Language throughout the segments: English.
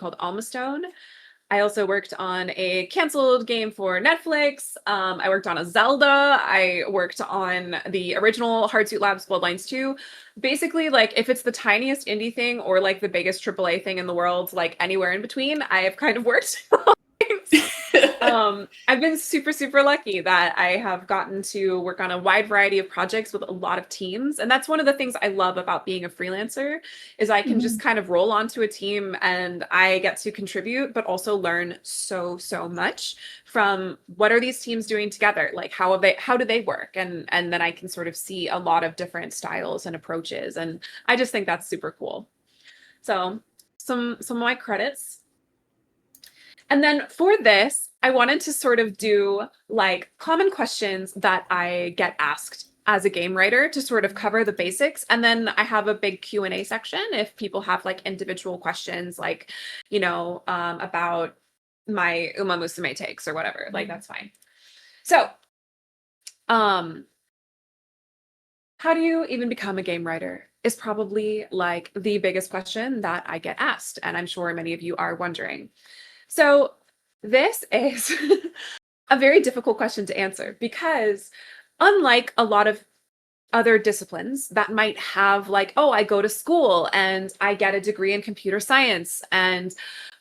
called Almastone. I also worked on a canceled game for Netflix. I worked on a Zelda. I worked on the original 𝗕𝗥𝗘𝗦𝗧𝗢 Bloodlines 2. Basically, like if it's the tiniest indie thing or like the biggest AAA thing in the world, like anywhere in between, I have kind of worked. I've been super, super lucky that I have gotten to work on a wide variety of projects with a lot of teams. And that's one of the things I love about being a freelancer is I can just kind of roll onto a team and I get to contribute, but also learn so, so much from what are these teams doing together? Like how do they work? And then I can sort of see a lot of different styles and approaches. And I just think that's super cool. So some of my credits. And then for this, I wanted to sort of do like common questions that I get asked as a game writer to sort of cover the basics. And then I have a big Q&A section if people have like individual questions, like, you know, about my 𝗚𝗢𝗧𝗢𝗡𝗦 takes or whatever, like that's fine. So, how do you even become a game writer is probably like the biggest question that I get asked. And I'm sure many of you are wondering. So this is a very difficult question to answer because unlike a lot of other disciplines that might have like, oh, I go to school and I get a degree in computer science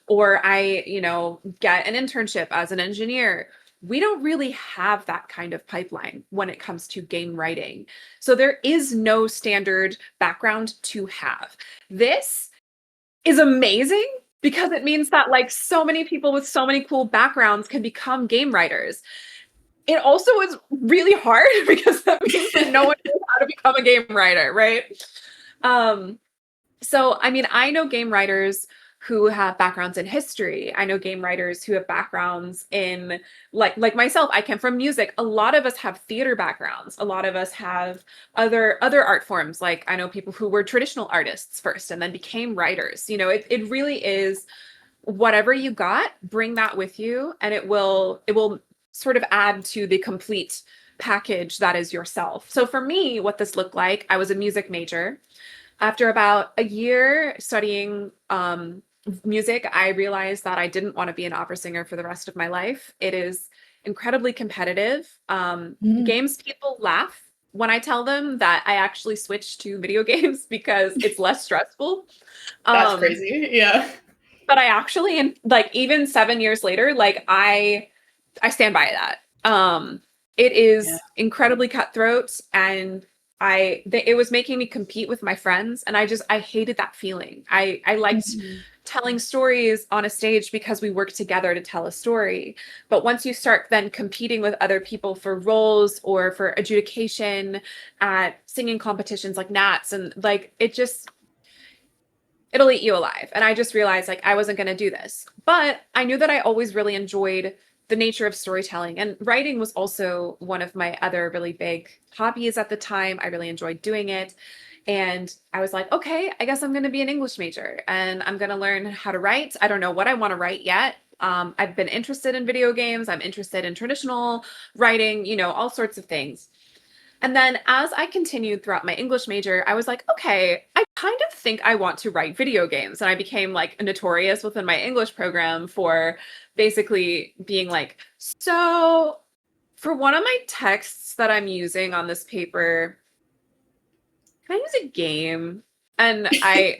or I, you know, get an internship as an engineer. We don't really have that kind of pipeline when it comes to game writing. So there is no standard background to have. This is amazing because it means that like so many people with so many cool backgrounds can become game writers. It also is really hard because that means that no one knows how to become a game writer, right? So, I mean, I know game writers who have backgrounds in history. I know game writers who have backgrounds in like myself, I come from music. A lot of us have theater backgrounds. A lot of us have other art forms. Like I know people who were traditional artists first and then became writers. You know, it really is whatever you got, bring that with you and it will sort of add to the complete package that is yourself. So for me, what this looked like, I was a music major. After about a year studying music, I realized that I didn't want to be an opera singer for the rest of my life. It is incredibly competitive. Games people laugh when I tell them that I actually switched to video games because it's less stressful. That's crazy. Yeah. But I actually, and like even 7 years later, like I stand by that. It is incredibly cutthroat and it was making me compete with my friends and I hated that feeling. I liked telling stories on a stage because we work together to tell a story. But once you start then competing with other people for roles or for adjudication at singing competitions like Nats and like it'll eat you alive. And I just realized like I wasn't going to do this. But I knew that I always really enjoyed the nature of storytelling, and writing was also one of my other really big hobbies at the time. I really enjoyed doing it. And I was like, okay, I guess I'm going to be an English major and I'm going to learn how to write. I don't know what I want to write yet. I've been interested in video games. I'm interested in traditional writing, you know, all sorts of things. And then as I continued throughout my English major, I was like, okay, I kind of think I want to write video games. And I became like notorious within my English program for basically being like, so for one of my texts that I'm using on this paper, can I use a game? And I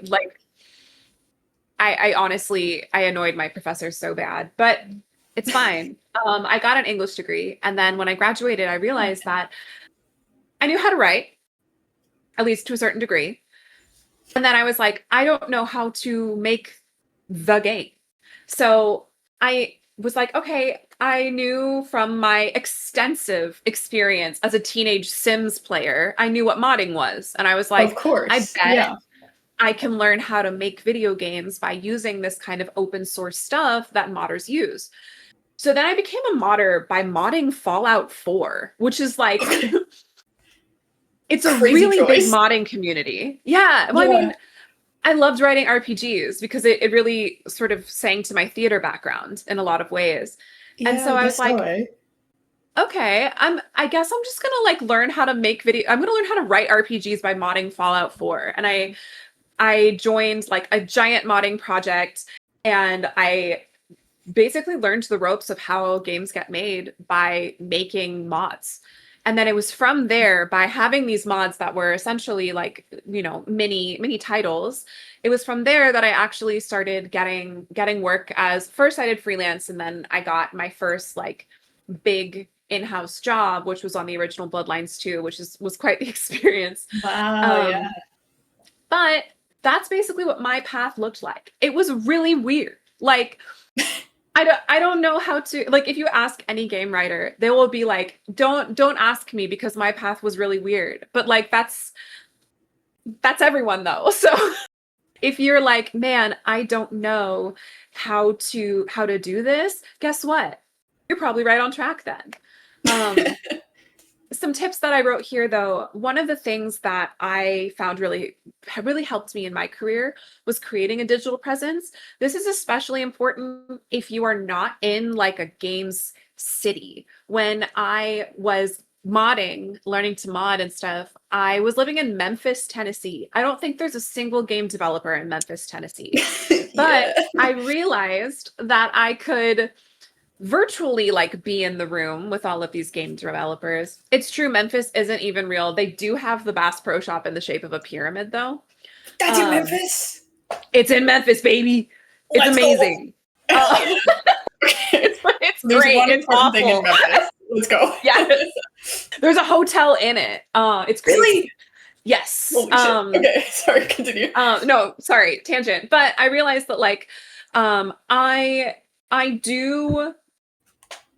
honestly, I annoyed my professor so bad, but it's fine. I got an English degree. And then when I graduated, I realized that I knew how to write, at least to a certain degree. And then I was like, I don't know how to make the game. So I was like, okay, I knew from my extensive experience as a teenage Sims player, I knew what modding was. And I was like, of course, I bet I can learn how to make video games by using this kind of open source stuff that modders use. So then I became a modder by modding Fallout 4, which is like... It's a really big modding community. Yeah. Well, I mean, I loved writing RPGs because it really sort of sang to my theater background in a lot of ways. Yeah, and so I was like, okay, I guess I'm just gonna like learn how to make I'm gonna learn how to write RPGs by modding Fallout 4. And I joined like a giant modding project and I basically learned the ropes of how games get made by making mods. And then it was from there, by having these mods that were essentially like, you know, mini titles, it was from there that I actually started getting work. As first I did freelance, and then I got my first like big in-house job, which was on the original Bloodlines 2, which was quite the experience. Wow, yeah. But that's basically what my path looked like. It was really weird. Like, I don't know how to, like, if you ask any game writer, they will be like, don't ask me because my path was really weird. But like, that's everyone though. So if you're like, man, I don't know how to do this, guess what? You're probably right on track then. Some tips that I wrote here, though, one of the things that I found really helped me in my career was creating a digital presence. This is especially important if you are not in like a games city. When I was modding, learning to mod and stuff, I was living in Memphis, Tennessee. I don't think there's a single game developer in Memphis, Tennessee. But I realized that I could virtually like be in the room with all of these game developers. It's true, Memphis isn't even real. They do have the Bass Pro Shop in the shape of a pyramid, though. That's in Memphis? It's in Memphis, baby. It's amazing. It's great. It's awful. Thing in Memphis. Let's go. Yes. There's a hotel in it. It's crazy. Really? Yes. Okay, sorry, continue. No, sorry, tangent. But I realized that like I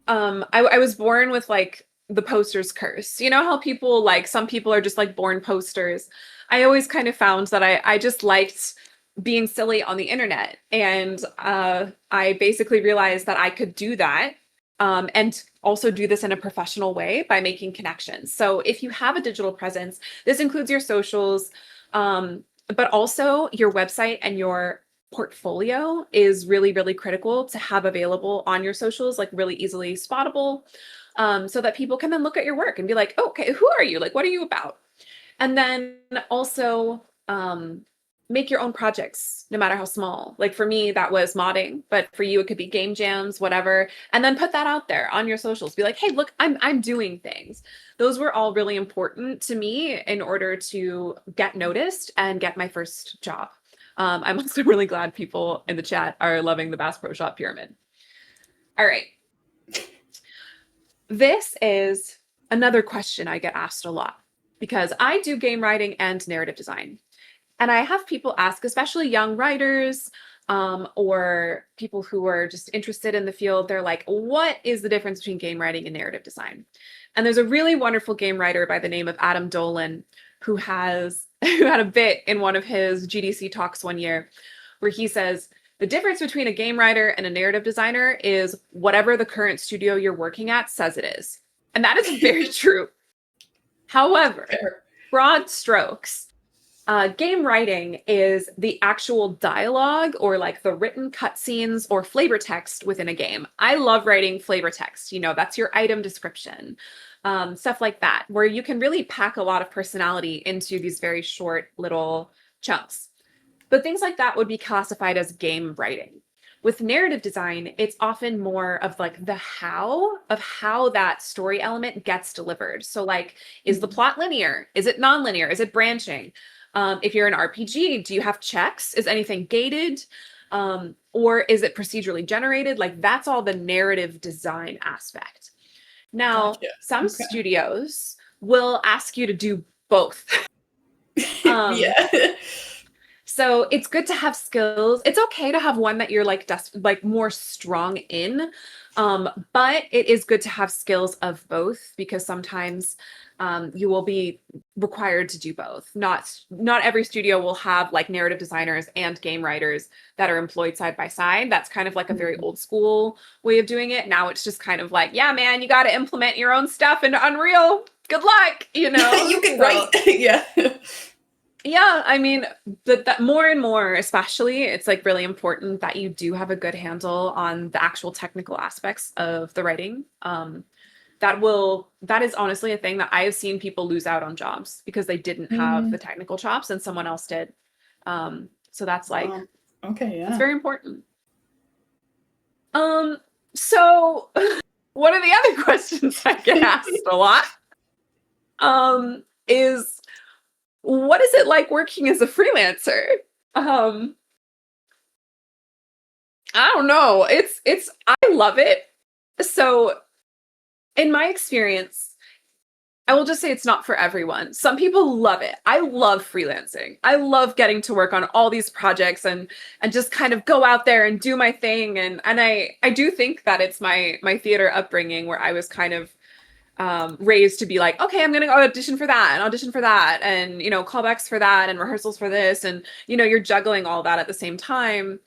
was born with like the poster's curse. You know how people like, some people are just like born posters. I always kind of found that I just liked being silly on the internet. And I basically realized that I could do that and also do this in a professional way by making connections. So if you have a digital presence, this includes your socials, but also your website and your portfolio is really, really critical to have available on your socials, like really easily spottable, so that people can then look at your work and be like, oh, okay, who are you? Like, what are you about? And then also make your own projects, no matter how small. Like for me, that was modding, but for you, it could be game jams, whatever. And then put that out there on your socials. Be like, hey, look, I'm doing things. Those were all really important to me in order to get noticed and get my first job. I'm also really glad people in the chat are loving the Bass Pro Shop pyramid. All right. This is another question I get asked a lot because I do game writing and narrative design. And I have people ask, especially young writers or people who are just interested in the field, they're like, what is the difference between game writing and narrative design? And there's a really wonderful game writer by the name of Adam Dolan who had a bit in one of his GDC talks one year where he says, the difference between a game writer and a narrative designer is whatever the current studio you're working at says it is. And that is very true. However, broad strokes, game writing is the actual dialogue or like the written cutscenes or flavor text within a game. I love writing flavor text. You know, that's your item description. Stuff like that, where you can really pack a lot of personality into these very short little chunks. But things like that would be classified as game writing. With narrative design, it's often more of like the how of how that story element gets delivered. So like, is the plot linear? Is it non-linear? Is it branching? If you're an RPG, do you have checks? Is anything gated? Or is it procedurally generated? Like that's all the narrative design aspect. Now, some studios will ask you to do both. So it's good to have skills. It's okay to have one that you're like more strong in, but it is good to have skills of both because sometimes you will be required to do both. Not every studio will have like narrative designers and game writers that are employed side by side. That's kind of like a very old school way of doing it. Now it's just kind of like, yeah, man, you got to implement your own stuff into Unreal. Good luck, you know. You can write. Yeah. Yeah, I mean, that more and more, especially, it's like really important that you do have a good handle on the actual technical aspects of the writing. That is honestly a thing that I have seen people lose out on jobs because they didn't have the technical chops and someone else did. So that's like, okay, yeah. it's very important. So one of the other questions I get asked a lot is, what is it like working as a freelancer? I don't know. I love it. So in my experience, I will just say it's not for everyone. Some people love it. I love freelancing. I love getting to work on all these projects and just kind of go out there and do my thing. And I do think that it's my theater upbringing where I was kind of raised to be like, okay, I'm gonna go audition for that and audition for that, and callbacks for that and rehearsals for this, and you're juggling all that at the same time.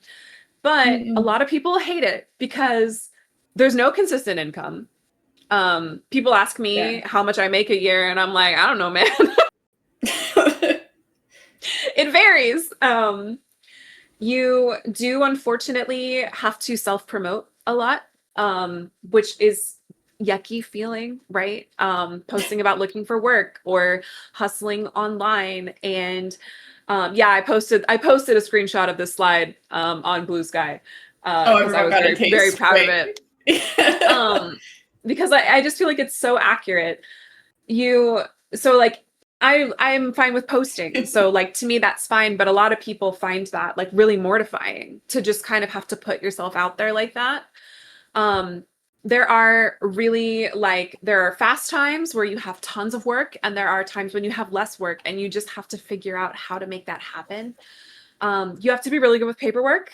But a lot of people hate it because there's no consistent income. People ask me how much I make a year, and I'm like, I don't know, man. It varies. You do unfortunately have to self-promote a lot, which is yucky feeling, right? Posting about looking for work or hustling online. And yeah, I posted a screenshot of this slide on Blue Sky because I was very proud of it. Because I just feel like it's so accurate. So like I'm fine with posting. So like to me that's fine, but a lot of people find that like really mortifying to just kind of have to put yourself out there like that. There are fast times where you have tons of work, and there are times when you have less work, and you just have to figure out how to make that happen. You have to be really good with paperwork.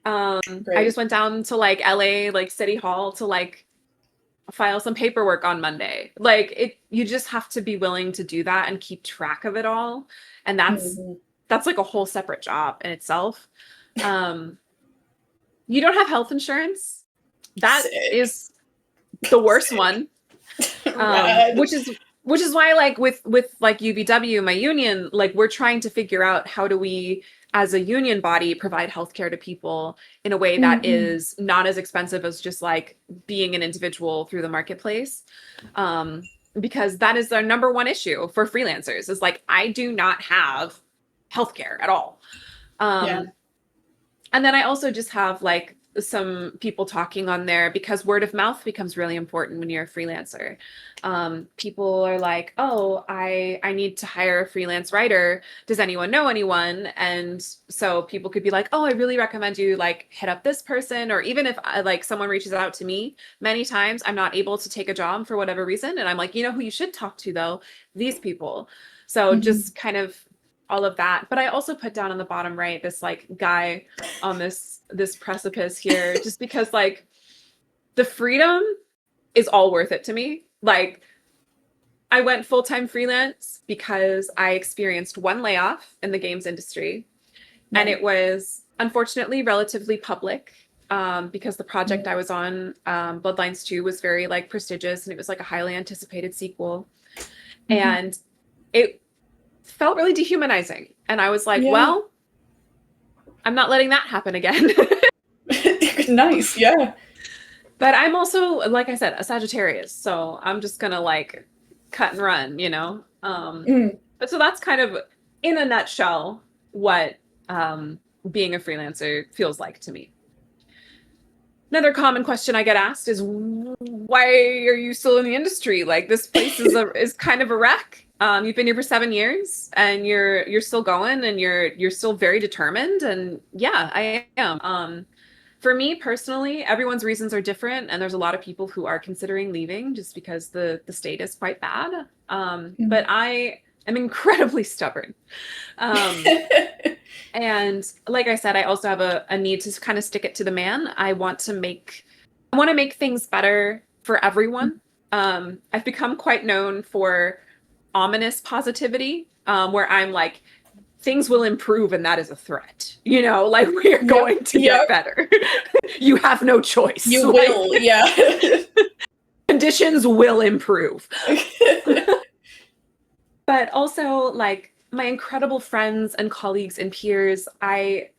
I just went down to like LA, like City Hall, to like file some paperwork on Monday. You just have to be willing to do that and keep track of it all. And that's like a whole separate job in itself. You don't have health insurance. That is the worst one. Which is why like with like UVW, my union, like we're trying to figure out how do we as a union body provide healthcare to people in a way that is not as expensive as just like being an individual through the marketplace. Because that is our number one issue for freelancers is like, I do not have healthcare at all. And then I also just have like some people talking on there because word of mouth becomes really important when you're a freelancer. People are like, oh, I need to hire a freelance writer. Does anyone know anyone? And so people could be like, oh, I really recommend you like hit up this person. Or even if like someone reaches out to me, many times I'm not able to take a job for whatever reason. And I'm like, you know who you should talk to though? These people. So just kind of all of that. But I also put down on the bottom right this like guy on this precipice here, just because like the freedom is all worth it to me. Like I went full-time freelance because I experienced one layoff in the games industry. And it was unfortunately relatively public because the project I was on, Bloodlines 2, was very like prestigious, and it was like a highly anticipated sequel. And it felt really dehumanizing. And I was like, well, I'm not letting that happen again. Nice. Yeah. But I'm also, like I said, a Sagittarius. So I'm just going to like cut and run, But so that's kind of in a nutshell what being a freelancer feels like to me. Another common question I get asked is, why are you still in the industry? Like this place is kind of a wreck. You've been here for 7 years and you're still going, and you're still very determined. And yeah, I am. For me personally, everyone's reasons are different, and there's a lot of people who are considering leaving just because the state is quite bad. But I am incredibly stubborn. And like I said, I also have a need to kind of stick it to the man. I want to make things better for everyone. I've become quite known for ominous positivity, where I'm like, things will improve and that is a threat. Like we are going to get better. You have no choice. You will, Conditions will improve. But also like my incredible friends and colleagues and peers, I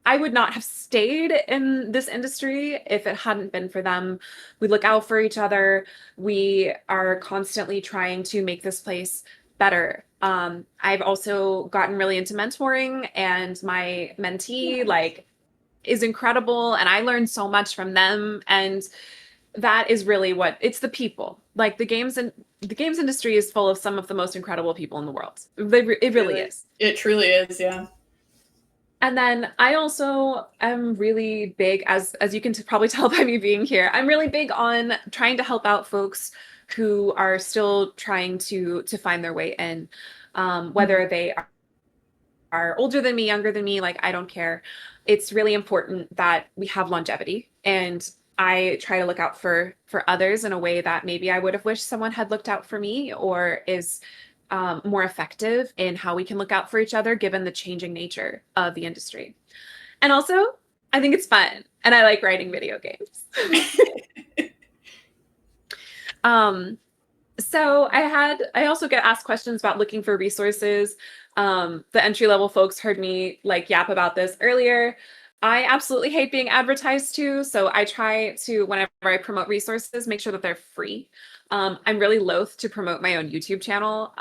would not have stayed in this industry if it hadn't been for them. We look out for each other. We are constantly trying to make this place better. I've also gotten really into mentoring, and my mentee is incredible, and I learned so much from them. And that is really what it's the people. Like the games industry is full of some of the most incredible people in the world. It really is. It truly is, yeah. And then I also am really big, as you can probably tell by me being here, I'm really big on trying to help out folks who are still trying to find their way in, whether they are older than me, younger than me, like I don't care. It's really important that we have longevity, and I try to look out for others in a way that maybe I would have wished someone had looked out for me, or is more effective in how we can look out for each other given the changing nature of the industry. And also, I think it's fun, and I like writing video games. So I also get asked questions about looking for resources. The entry-level folks heard me like yap about this earlier. I absolutely hate being advertised to, so I try to, whenever I promote resources, make sure that they're free. I'm really loath to promote my own YouTube channel,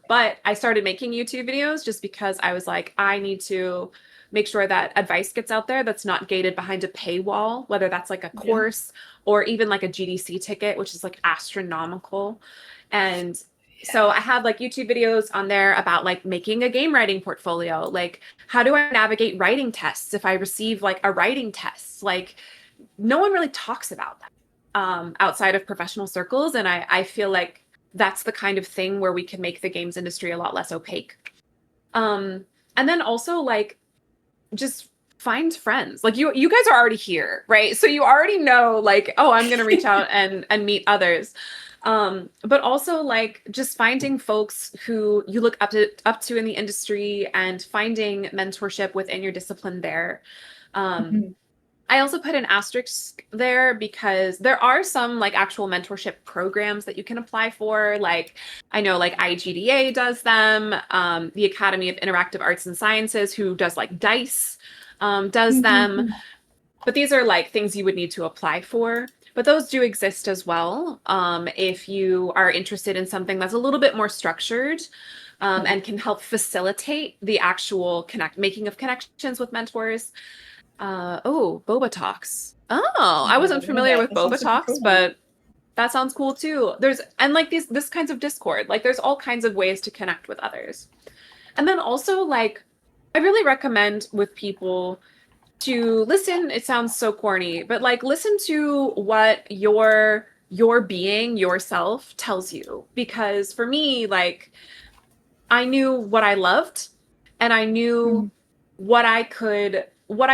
but I started making YouTube videos just because I was like, I need to make sure that advice gets out there that's not gated behind a paywall, whether that's like a course or even like a GDC ticket, which is like astronomical. And so I have like YouTube videos on there about like making a game writing portfolio. Like, how do I navigate writing tests if I receive like a writing test? Like, no one really talks about that outside of professional circles. And I feel like that's the kind of thing where we can make the games industry a lot less opaque. And then also like, just find friends. Like you guys are already here, right? So you already know like, oh, I'm going to reach out and meet others. But also like just finding folks who you look up to in the industry and finding mentorship within your discipline there. I also put an asterisk there because there are some like actual mentorship programs that you can apply for. Like I know like IGDA does them, the Academy of Interactive Arts and Sciences, who does like DICE, does them. But these are like things you would need to apply for. But those do exist as well if you are interested in something that's a little bit more structured and can help facilitate the actual making of connections with mentors. Boba Talks. Oh, I wasn't familiar with Boba Talks, but that sounds cool too. And like this kinds of Discord, like there's all kinds of ways to connect with others. And then also like, I really recommend with people to listen. It sounds so corny, but like listen to what your being, yourself tells you. Because for me, like I knew what I loved, and I knew what I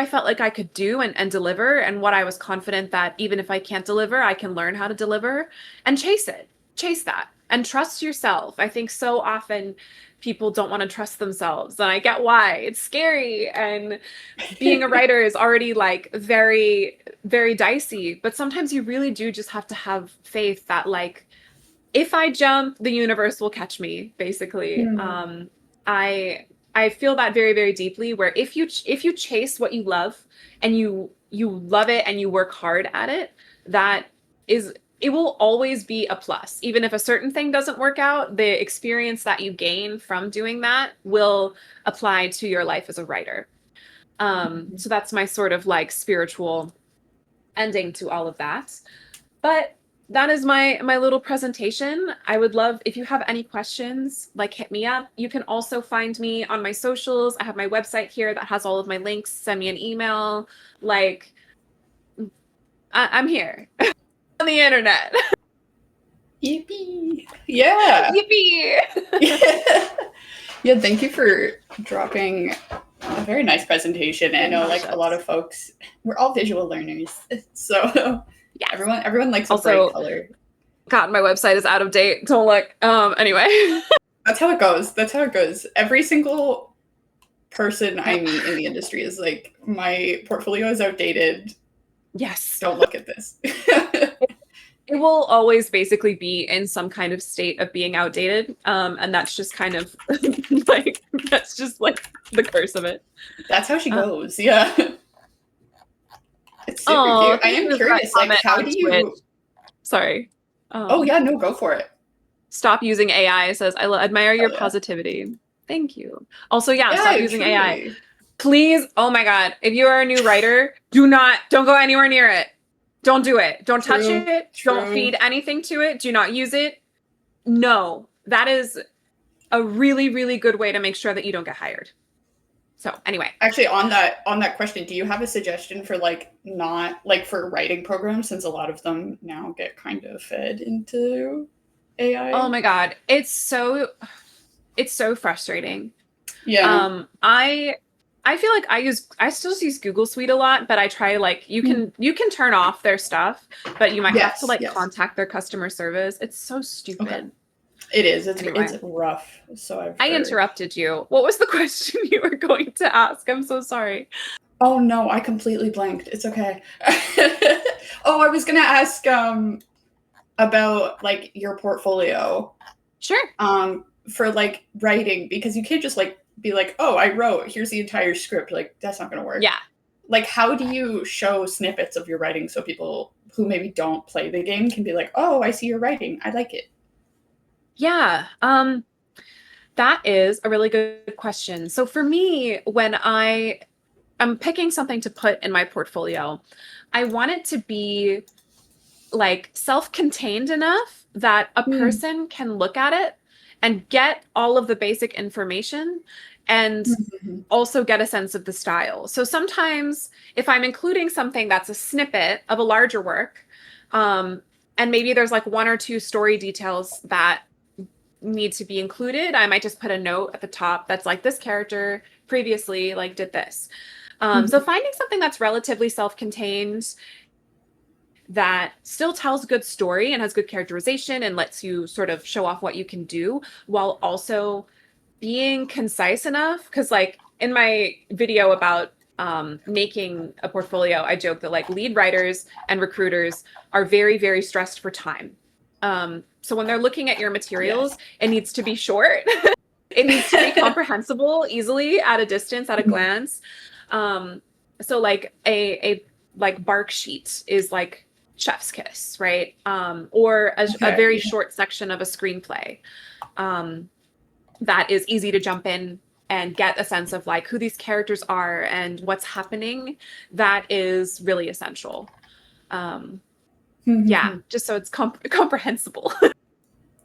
felt like I could do and deliver, and what I was confident that even if I can't deliver, I can learn how to deliver, and chase that and trust yourself. I think so often people don't want to trust themselves, and I get why. It's scary, and being a writer is already like very, very dicey, but sometimes you really do just have to have faith that like, if I jump, the universe will catch me, basically. I feel that very, very deeply, where if you chase what you love and you love it and you work hard at it, it will always be a plus. Even if a certain thing doesn't work out, the experience that you gain from doing that will apply to your life as a writer. So that's my sort of like spiritual ending to all of that. But that is my little presentation. I would love, if you have any questions, like hit me up. You can also find me on my socials. I have my website here that has all of my links. Send me an email. Like, I'm here on the internet. Yippee. Yeah. Yippee. Yeah, thank you for dropping a very nice presentation. I know like a lot of folks, we're all visual learners. So yeah, everyone likes a bright color. God, my website is out of date. Don't look. Anyway. That's how it goes. Every single person I meet in the industry is like, my portfolio is outdated. Yes. Don't look at this. It will always basically be in some kind of state of being outdated. And that's just kind of like, that's just like the curse of it. That's how she goes. Yeah. It's super cute. I am curious, like, how do you... Twitch. Sorry. Oh, yeah, no, go for it. Stop using AI. Says, I admire your positivity. Thank you. Also, yeah, stop using AI. Please, oh my God, if you are a new writer, don't go anywhere near it. Don't do it. Don't touch it. Don't feed anything to it. Do not use it. No, that is a really, really good way to make sure that you don't get hired. So anyway. Actually, on that question, do you have a suggestion for like not like for writing programs, since a lot of them now get kind of fed into AI? Oh my God. It's so frustrating. Yeah. I feel like I still use Google Suite a lot, but I try like you can turn off their stuff, but you might have to like contact their customer service. It's so stupid. Okay. It is. It's rough. So I interrupted you. What was the question you were going to ask? I'm so sorry. Oh no, I completely blanked. It's okay. Oh, I was gonna ask about like your portfolio. Sure. For like writing, because you can't just like be like, oh, I wrote, here's the entire script. Like that's not gonna work. Yeah. Like how do you show snippets of your writing so people who maybe don't play the game can be like, oh, I see your writing, I like it? Yeah. That is a really good question. So for me, when I'm picking something to put in my portfolio, I want it to be like self-contained enough that a person can look at it and get all of the basic information and also get a sense of the style. So sometimes if I'm including something that's a snippet of a larger work, and maybe there's like one or two story details that need to be included, I might just put a note at the top that's like, this character previously like did this. So finding something that's relatively self-contained that still tells a good story and has good characterization and lets you sort of show off what you can do while also being concise enough. Because like in my video about making a portfolio, I joke that like lead writers and recruiters are very, very stressed for time. So when they're looking at your materials, it needs to be short. It needs to be comprehensible easily at a distance, at a glance. So like a like bark sheet is like chef's kiss, right? Or a very short section of a screenplay that is easy to jump in and get a sense of like who these characters are and what's happening. That is really essential. Yeah, just so it's comprehensible.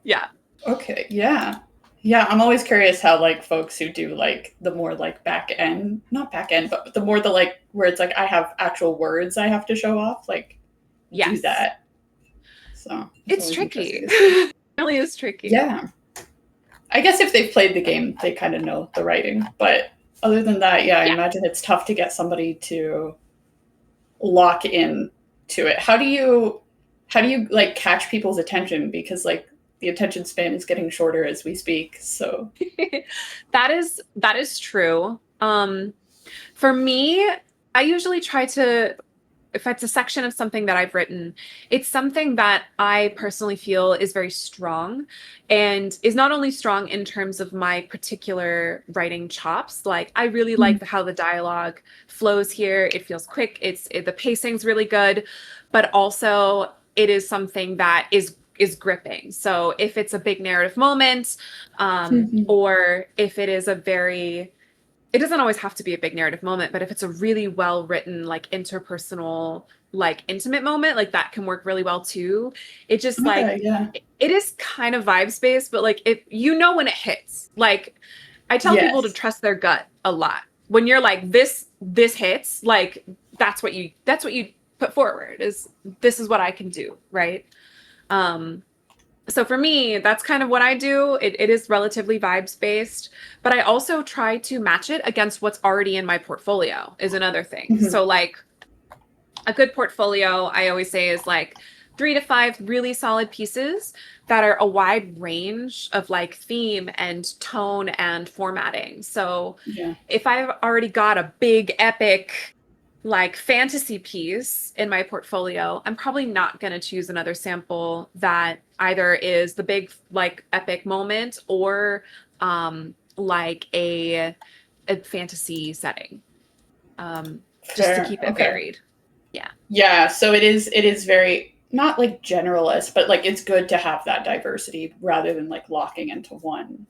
Yeah. Okay. Yeah. Yeah. I'm always curious how like folks who do like the more like not back end, but the more the like where it's like I have actual words I have to show off, like do that. So it's tricky. It really is tricky. Yeah. I guess if they've played the game, they kind of know the writing. But other than that, I imagine it's tough to get somebody to lock in to it. How do you like catch people's attention? Because like the attention span is getting shorter as we speak. So that is true. For me, I usually try to, if it's a section of something that I've written, it's something that I personally feel is very strong and is not only strong in terms of my particular writing chops. Like I really like how the dialogue flows here. It feels quick. The pacing's really good, but also it is something that is gripping. So if it's a big narrative moment, or if it is it doesn't always have to be a big narrative moment, but if it's a really well written, like interpersonal, like intimate moment, like that can work really well too. It just it is kind of vibes based, but like if you know when it hits, like I tell people to trust their gut a lot. When you're like this hits, like that's what you put forward this is what I can do, right? So for me, that's kind of what I do. It is relatively vibes based, but I also try to match it against what's already in my portfolio is another thing. So like a good portfolio, I always say is like 3 to 5 really solid pieces that are a wide range of like theme and tone and formatting. So if I've already got a big epic like fantasy piece in my portfolio, I'm probably not going to choose another sample that either is the big like epic moment or like a fantasy setting, just to keep it varied. Yeah. So it is very not like generalist, but like it's good to have that diversity rather than like locking into one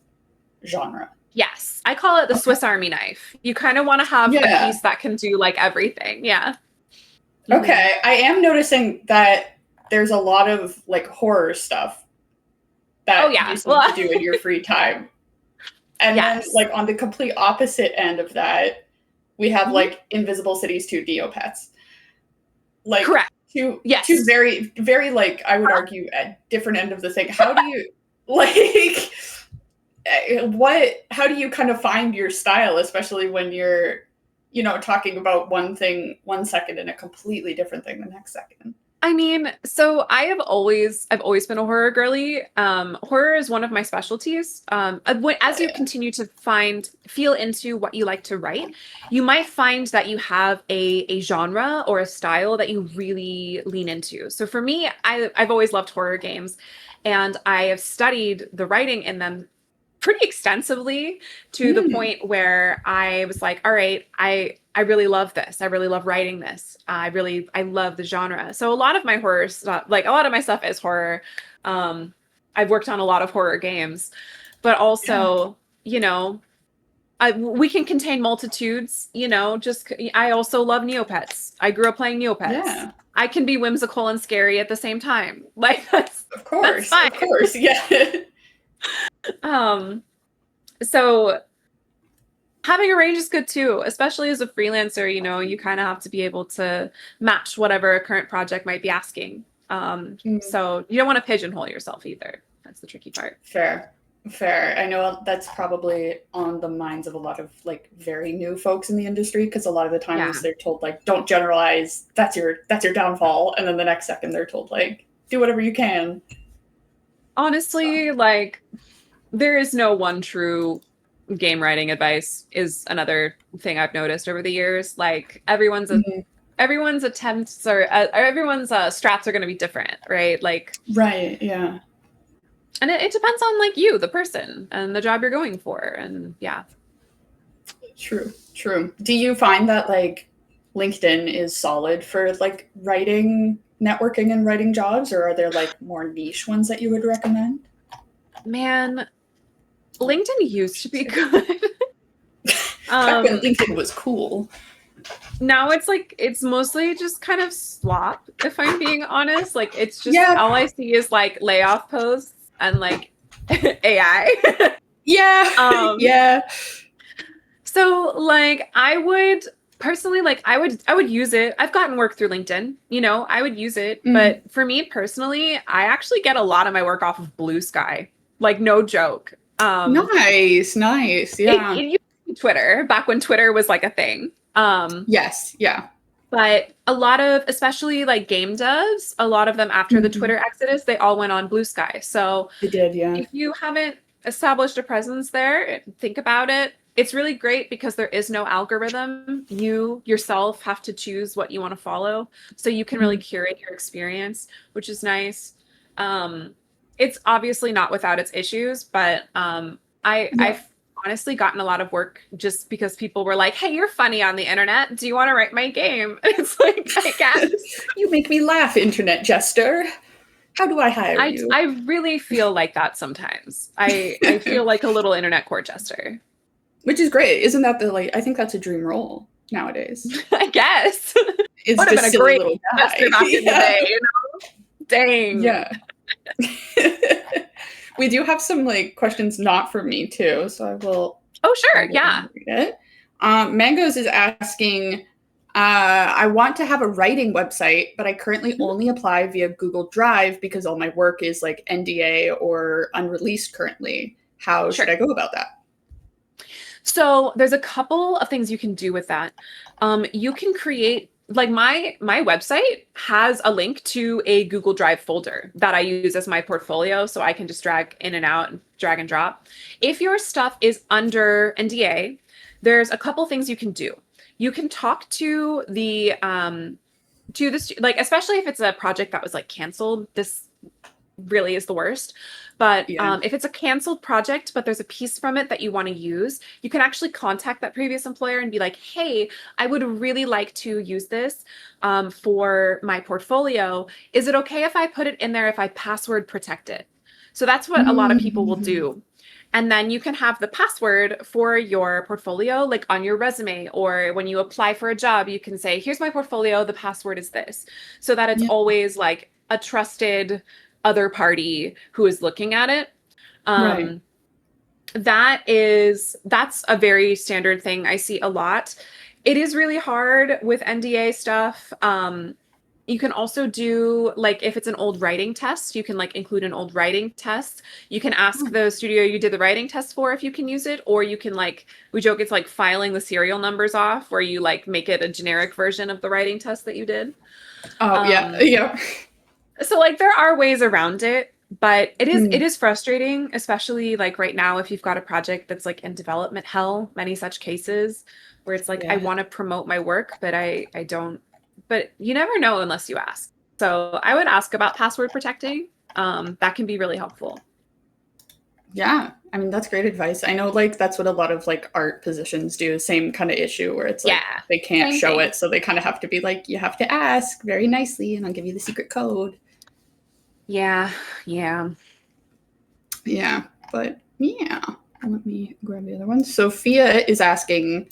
genre. Yes, I call it the Okay. Swiss Army knife. You kind of want to have a piece that can do like everything. Yeah. Okay. I am noticing that there's a lot of like horror stuff Oh that yeah. you seem Well, to do in your free time. And then yes. like on the complete opposite end of that, we have Mhm. like Invisible Cities 2 Neopets. Like Correct. two Yes. very, very like I would argue at different end of the thing. How do you like how do you kind of find your style, especially when you're, talking about one thing 1 second and a completely different thing the next second? I mean, so I've always been a horror girly. Horror is one of my specialties. As Oh you yeah. continue to feel into what you like to write, you might find that you have a genre or a style that you really lean into. So for me, I've always loved horror games, and I have studied the writing in them pretty extensively to the Mm, point where I was like, all right, I really love this. I really love writing this. I love the genre. So a lot of my horror stuff, like a lot of my stuff is horror. Um, I've worked on a lot of horror games, but yeah. also, we can contain multitudes, I also love Neopets. I grew up playing Neopets. Yeah. I can be whimsical and scary at the same time. Like Of that's course. fine. Of course. Yeah. Um, so having a range is good too, especially as a freelancer. You kind of have to be able to match whatever a current project might be asking. Mm, So you don't want to pigeonhole yourself either. That's the tricky part. fair. Fair. I know that's probably on the minds of a lot of like very new folks in the industry, because a lot of the Yeah. times they're told like don't generalize, that's your downfall, and then the next second they're told like do whatever you can. So, Honestly, like there is no one true game writing advice is another thing I've noticed over the years. Like mhm. everyone's attempts or everyone's strats are going to be different, right? Like, Right, yeah. and it depends on like you, the person, and the job you're going for, and yeah. True, true. Do you find that like LinkedIn is solid for like writing, networking and writing jobs, or are there like more niche ones that you would recommend? Man, LinkedIn used to be good. Back when um, LinkedIn was cool. Now it's mostly just kind of slop, if I'm being honest. Like it's just Yeah, all I see is like layoff posts and like AI. yeah, um, yeah. so like I would personally like I would use it. I've gotten work through LinkedIn, I would use it, Mm. but for me personally, I actually get a lot of my work off of Blue Sky. Like no joke. Nice, nice. It Yeah. used to be Twitter back when Twitter was like a thing. Yes, yeah. But a lot of, especially like game devs, a lot of them after the Mhm. Twitter exodus, they all went on Blue Sky. So They did, yeah. if you haven't established a presence there, think about it. It's really great because there is no algorithm. You yourself have to choose what you want to follow. So you can really Mhm. curate your experience, which is nice. It's obviously not without its issues, but Yeah. I've honestly gotten a lot of work just because people were like, "Hey, you're funny on the internet. Do you want to write my game?" It's like, I guess. You make me laugh, internet jester. How do I hire you? I really feel like that sometimes. I feel like a little internet court jester. Which is great. Isn't that the like I think that's a dream role nowadays. I guess. It's Would have the been a silly great little jester guy. back in the Yeah. day, Dang. Yeah. We do have some like questions not from me too, so I will Oh, go sure. ahead Yeah. and read it. Mangoes is asking, I want to have a writing website, but I currently Mhm. only apply via Google Drive because all my work is like NDA or unreleased currently. How should Sure. I go about that? So there's a couple of things you can do with that. You can create like my website has a link to a Google Drive folder that I use as my portfolio, so I can just drag in and out and drag and drop. If your stuff is under NDA, there's a couple things you can do. You can talk to this, like especially if it's a project that was like canceled. This really is the worst. But Yeah. if it's a canceled project, but there's a piece from it that you want to use, you can actually contact that previous employer and be like, hey, I would really like to use this for my portfolio. Is it okay if I put it in there if I password protect it? So that's what a lot of people will Mm-hmm. do. And then you can have the password for your portfolio, like on your resume, or when you apply for a job, you can say, here's my portfolio, the password is this, so that it's Yeah. always like a trusted other party who is looking at it. Right. That's a very standard thing I see a lot. It is really hard with NDA stuff. You can also do, like, if it's an old writing test, you can like include an old writing test. You can ask the studio you did the writing test for if you can use it, or you can, like, we joke it's like filing the serial numbers off, where you like make it a generic version of the writing test that you did. Oh, yeah. Um, Yeah. so like there are ways around it, but it is frustrating, especially like right now if you've got a project that's like in development hell, many such cases where it's like I Yeah. want to promote my work, but I don't, but you never know unless you ask. So I would ask about password protecting. That can be really helpful. Yeah. I mean, that's great advice. I know, like, that's what a lot of like art positions do. Same kind of issue where it's like Yeah, they can't same show thing. it, so they kind of have to be like, you have to ask very nicely, and I'll give you the secret code. Yeah, yeah. Yeah, but yeah. Let me grab the other one. Sophia is asking,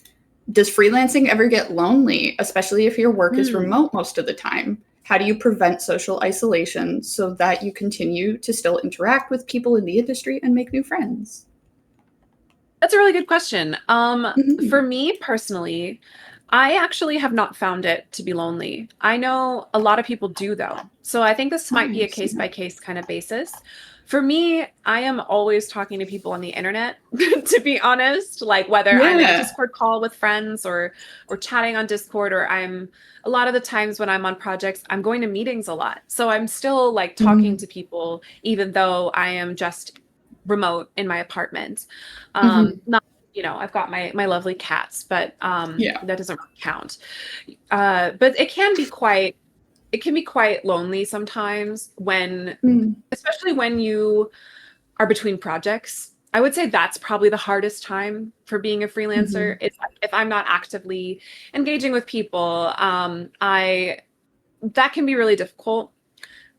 does freelancing ever get lonely, especially if your work is Hmm. remote most of the time? How do you prevent social isolation so that you continue to still interact with people in the industry and make new friends? That's a really good question. Mm-hmm. For me personally, I actually have not found it to be lonely. I know a lot of people do though. So I think this might be a Nice. case Yeah. by case kind of basis. For me, I am always talking to people on the internet, to be honest, like whether I'm in a Yeah. Discord call with friends or chatting on Discord, or I'm a lot of the times when I'm on projects, I'm going to meetings a lot. So I'm still like talking Mm-hmm. to people even though I am just remote in my apartment. Mm-hmm. Not, I've got my lovely cats, but Yeah. that doesn't really count. But it can be quite lonely sometimes when, Mm-hmm. especially when you are between projects. I would say that's probably the hardest time for being a freelancer. It's like if I'm not actively engaging with people, I that can be really difficult.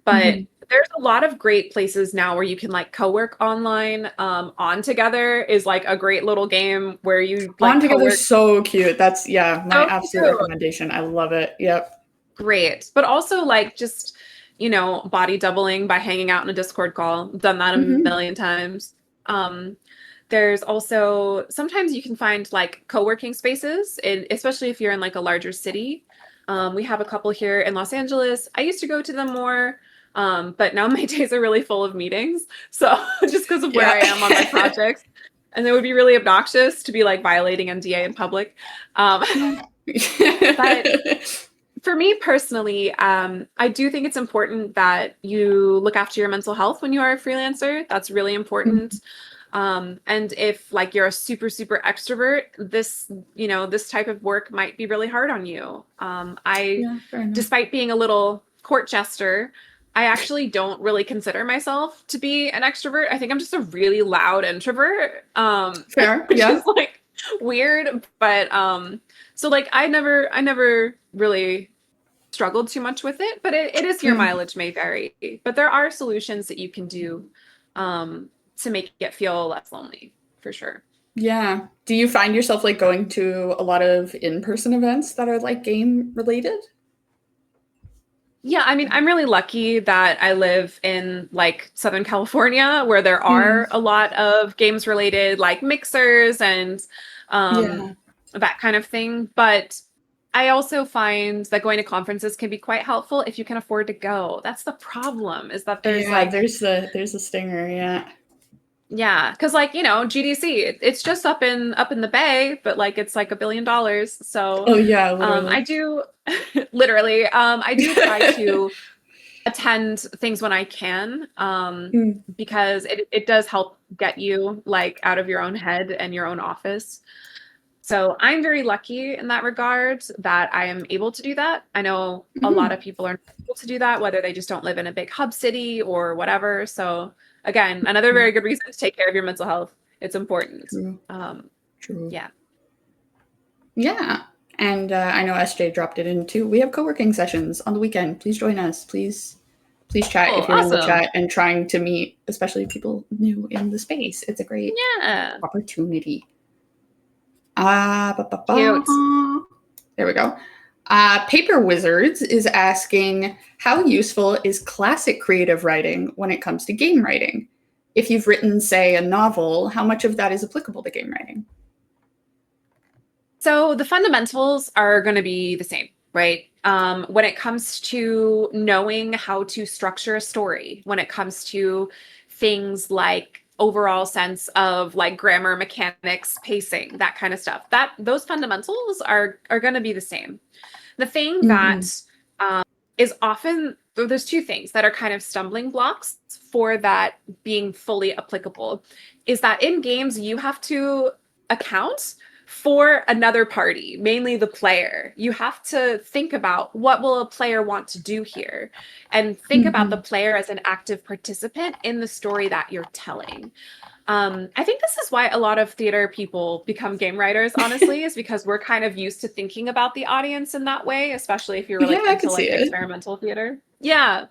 But Mm-hmm. there's a lot of great places now where you can like co-work online. On Together is like a great little game where you On like Together, co-work. so cute. That's, yeah, my So absolute cute. recommendation. I love it. Yep. Great. But also like just, body doubling by hanging out in a Discord call. Done that a Mm-hmm. million times. Um, there's also sometimes you can find like co-working spaces, especially if you're in like a larger city. We have a couple here in Los Angeles. I used to go to them more, but now my days are really full of meetings. So just because of where Yeah. I am on my projects, and it would be really obnoxious to be like violating NDA in public. Um, Yeah. but for me personally, I do think it's important that you look after your mental health when you are a freelancer. That's really important. And if like you're a super, super extrovert, this type of work might be really hard on you. Yeah, fair enough. Despite being a little court jester, I actually don't really consider myself to be an extrovert. I think I'm just a really loud introvert, Fair. which is Yeah. like weird. But so like I never really struggled too much with it, but it is your Mm. mileage may vary. But there are solutions that you can do to make it feel less lonely, for sure. Yeah. Do you find yourself like going to a lot of in-person events that are like game related? Yeah, I mean, I'm really lucky that I live in like Southern California where there Mm. are a lot of games related like mixers and um Yeah. that kind of thing. But I also find that going to conferences can be quite helpful if you can afford to go. That's the problem, is that there's Yeah, like, there's a stinger, yeah. yeah, because like, GDC, it's just up in the Bay, but like it's like $1 billion. So Oh yeah, I literally. do literally I do try to attend things when I can, Mm. because it does help get you like out of your own head and your own office. So I'm very lucky in that regard that I am able to do that. I know a lot Mhm. of people are not able to do that, whether they just don't live in a big hub city or whatever. So again, another very good reason to take care of your mental health. It's important. True. Um, True. yeah. Yeah. And I know SJ dropped it in too. We have co-working sessions on the weekend. Please join us. Please chat Oh, if you're in the awesome. chat and trying to meet, especially people new in the space. It's a great opportunity. Cute. There we go. Paper Wizards is asking, how useful is classic creative writing when it comes to game writing? If you've written, say, a novel, how much of that is applicable to game writing? So the fundamentals are going to be the same, right? When it comes to knowing how to structure a story, when it comes to things like overall sense of like grammar, mechanics, pacing, that kind of stuff, those fundamentals are going to be the same. The thing that is often, there's two things that are kind of stumbling blocks for that being fully applicable, is that in games you have to account for another party, mainly the player. You have to think about, what will a player want to do here, and think about the player as an active participant in the story that you're telling. I think this is why a lot of theater people become game writers, honestly, is because we're kind of used to thinking about the audience in that way, especially if you're really into like experimental theater. Yeah.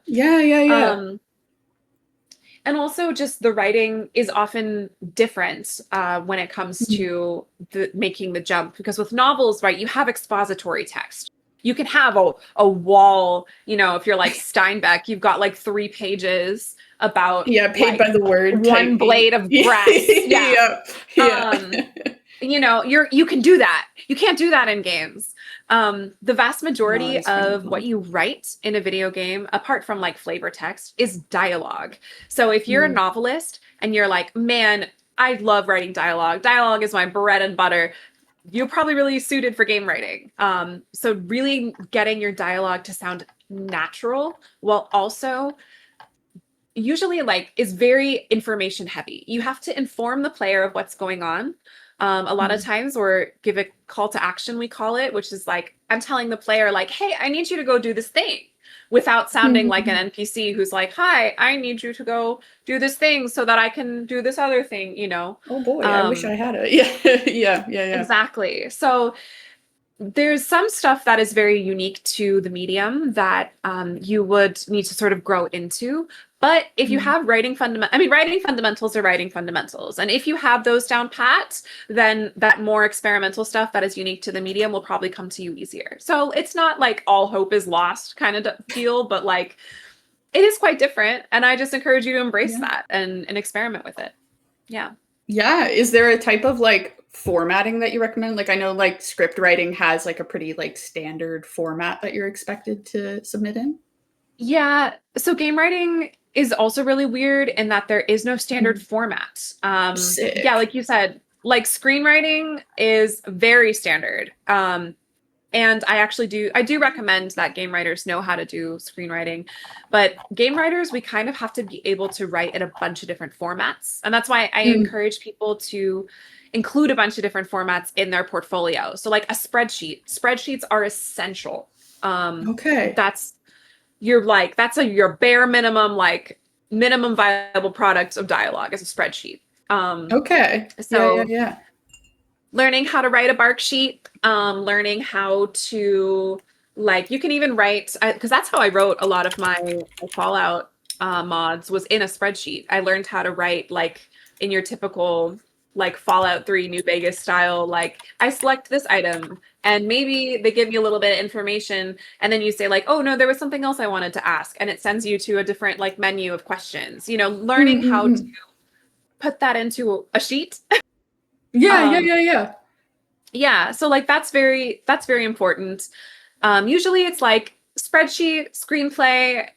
And also just the writing is often different when it comes to making the jump, because with novels, right, you have expository text. You can have a wall, you know, if you're like Steinbeck, you've got like 3 pages about paid like by the word, one blade of grass. You know, you can do that. You can't do that in games. The vast majority of what you write in a video game, apart from like flavor text, is dialogue. So if you're a novelist and you're like, man, I love writing dialogue. Dialogue is my bread and butter. You're probably really suited for game writing. So really getting your dialogue to sound natural, while also usually like is very information heavy. You have to inform the player of what's going on. A lot of times, or give a call to action, we call it, which is like, I'm telling the player like, hey, I need you to go do this thing, without sounding like an NPC who's like, hi, I need you to go do this thing so that I can do this other thing, you know? Oh boy, I wish I had it. Yeah. Exactly. So there's some stuff that is very unique to the medium that you would need to sort of grow into. But if you have writing fundamentals are writing fundamentals. And if you have those down pat, then that more experimental stuff that is unique to the medium will probably come to you easier. So it's not like all hope is lost kind of deal, but like it is quite different. And I just encourage you to embrace that and experiment with it. Yeah. Yeah. Is there a type of like formatting that you recommend? Like I know like script writing has like a pretty like standard format that you're expected to submit in. Yeah. So game writing is also really weird in that there is no standard format. Yeah, like you said, like screenwriting is very standard. And I do recommend that game writers know how to do screenwriting, but game writers, we kind of have to be able to write in a bunch of different formats. And that's why I encourage people to include a bunch of different formats in their portfolio. So like a spreadsheet, spreadsheets are essential. That's your bare minimum, like minimum viable product of dialogue as a spreadsheet. So learning how to write a bark sheet, learning how to, like, you can even write, because that's how I wrote a lot of my Fallout mods, was in a spreadsheet. I learned how to write like in your typical like Fallout 3 New Vegas style, like I select this item and maybe they give you a little bit of information and then you say like, oh no, there was something else I wanted to ask, and it sends you to a different like menu of questions, you know, learning how to put that into a sheet. Yeah, so like that's very important. Usually it's like spreadsheet, screenplay,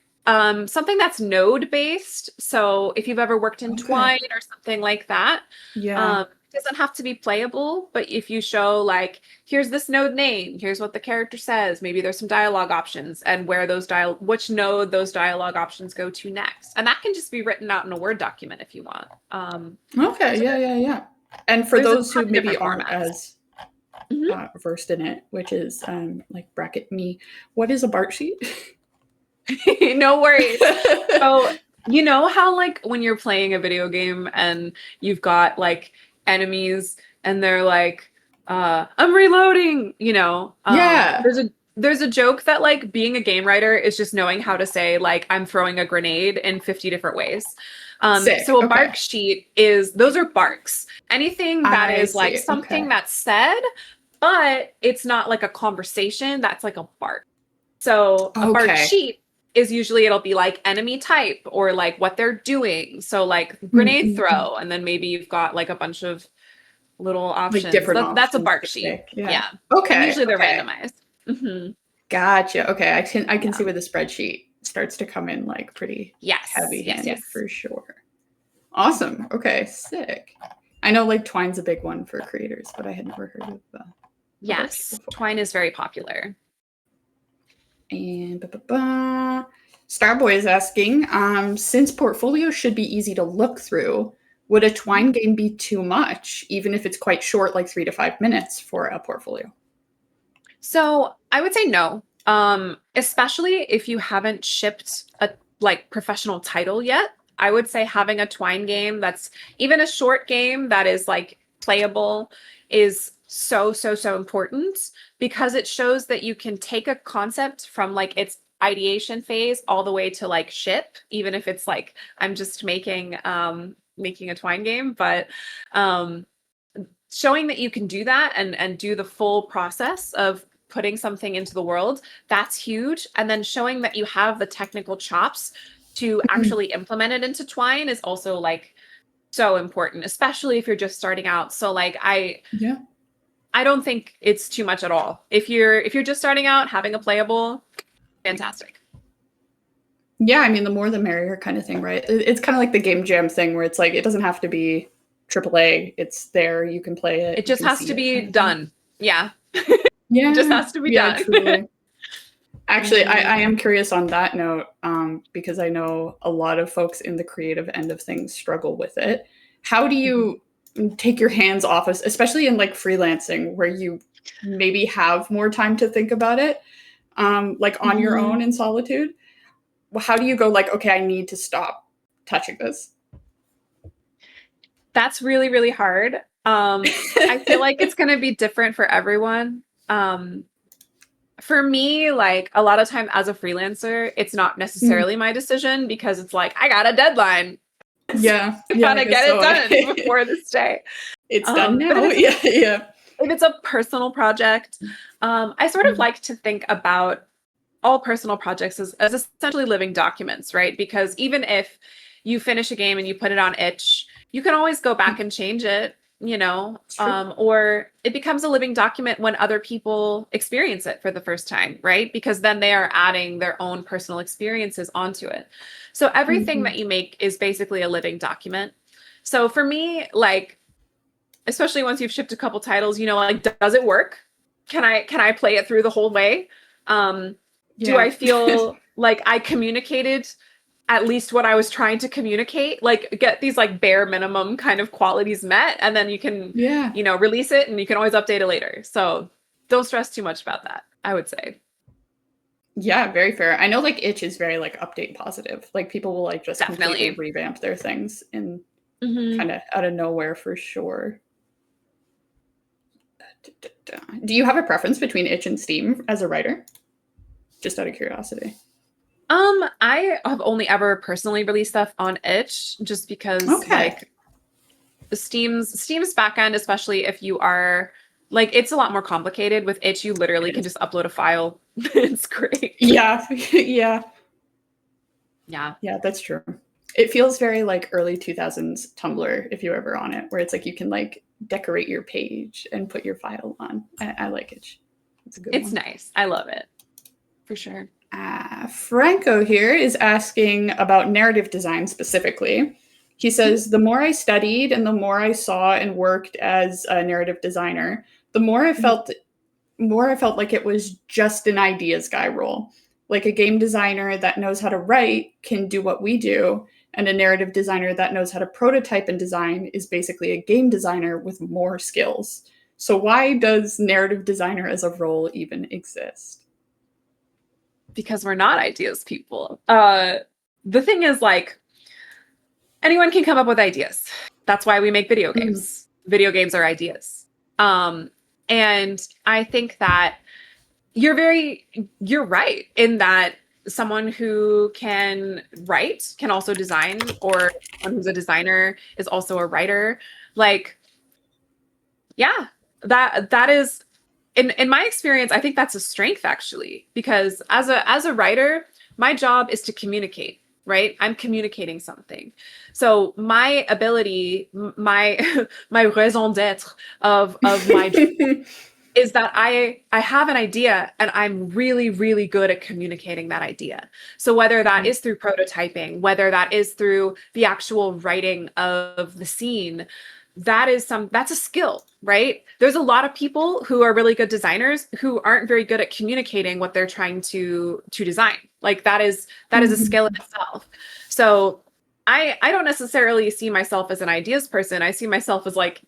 something that's node based. So if you've ever worked in Twine or something like that, it doesn't have to be playable, but if you show like, here's this node name, here's what the character says, maybe there's some dialogue options and where those which node those dialogue options go to next. And that can just be written out in a Word document if you want. And for those who maybe aren't as versed in it, which is like bracket me, what is a bark sheet? No worries. So you know how like when you're playing a video game and you've got like enemies and they're like, I'm reloading, you know? there's a joke that like being a game writer is just knowing how to say like I'm throwing a grenade in 50 different ways. Sick. So a Okay. bark sheet those are barks. Anything that I is like see. something Okay. that's said, but it's not like a conversation, that's like a bark. So a bark Okay. sheet is usually it'll be like enemy type or like what they're doing. So like grenade Mm-mm. throw, and then maybe you've got like a bunch of little Like options. different That's a options bark to sheet. pick. Yeah. Yeah. And Okay. usually they're Okay. randomized. Hmm. Gotcha. Okay. I can Yeah. see where the spreadsheet starts to come in like pretty Yes. Yes. heavy-handed Yes. for sure. Awesome. Okay. Sick. I know like Twine's a big one for creators, but I had never heard of a bark sheet Yes. before. Twine is very popular. And Starboy is asking, since portfolio should be easy to look through, would a Twine game be too much, even if it's quite short, like 3 to 5 minutes for a portfolio? So I would say no. Especially if you haven't shipped a like professional title yet. I would say having a Twine game that's even a short game that is like playable is so, so, so important because it shows that you can take a concept from like its ideation phase all the way to like ship, even if it's like I'm just making a Twine game, but showing that you can do that and do the full process of putting something into the world, that's huge. And then showing that you have the technical chops to actually implement it into Twine is also like so important, especially if you're just starting out. So like Yeah. I don't think it's too much at all. If you're just starting out, having a playable, fantastic. Yeah, I mean, the more the merrier kind of thing, right? It's kind of like the game jam thing where it's like, it doesn't have to be AAA. It's there. You can play it. It just has to be done. Yeah. Yeah. It just has to be Yeah, done. truly. Actually, Mhm. I am curious on that note, because I know a lot of folks in the creative end of things struggle with it. How do you take your hands off, especially in like freelancing, where you maybe have more time to think about it, like on your own in solitude? How do you go like, okay, I need to stop touching this? That's really, really hard. I feel like it's going to be different for everyone. For me, like a lot of time as a freelancer, it's not necessarily my decision because it's like, I got a deadline. Yeah. I Yeah, I gotta guess get so. it done before this day. It's done But now. Yeah, yeah. if it's a personal project, I sort of like to think about all personal projects as essentially living documents, right? Because even if you finish a game and you put it on itch, you can always go back and change it, or it becomes a living document when other people experience it for the first time, right? Because then they are adding their own personal experiences onto it. So everything that you make is basically a living document. So for me, like, especially once you've shipped a couple titles, like, does it work? Can I play it through the whole way? Do I feel like I communicated at least what I was trying to communicate? Like get these like bare minimum kind of qualities met, and then you can, release it and you can always update it later. So don't stress too much about that, I would say. Yeah, very fair. I know like itch is very like update positive. Like people will like just Definitely completely revamp their things and Mhm. kind of out of nowhere for sure. Do you have a preference between itch and Steam as a writer? Just out of curiosity. I have only ever personally released stuff on itch just because like Steam's backend, especially if you are like, it's a lot more complicated. With itch, you literally can just upload a file. It's great. Yeah. Yeah. Yeah. Yeah, that's true. It feels very like early 2000s Tumblr, if you're ever on it, where it's like you can like decorate your page and put your file on. I like it. It's a good one. It's nice. I love it. For sure. Franco here is asking about narrative design specifically. He says, the more I studied and the more I saw and worked as a narrative designer, the more I felt like it was just an ideas guy role. Like a game designer that knows how to write can do what we do, and a narrative designer that knows how to prototype and design is basically a game designer with more skills. So why does narrative designer as a role even exist? Because we're not ideas people. The thing is, like, anyone can come up with ideas. That's why we make video games. Video games are ideas. And I think that you're right in that someone who can write can also design, or someone who's a designer is also a writer. Like, yeah, that is, in my experience, I think that's a strength actually, because as a writer, my job is to communicate, right? I'm communicating something. So my ability, my my raison d'être of my job is that I have an idea and I'm really, really good at communicating that idea. So whether that is through prototyping, whether that is through the actual writing of the scene, that's a skill, right? There's a lot of people who are really good designers who aren't very good at communicating what they're trying to design. Like that is a skill in itself. So I don't necessarily see myself as an ideas person. I see myself as like,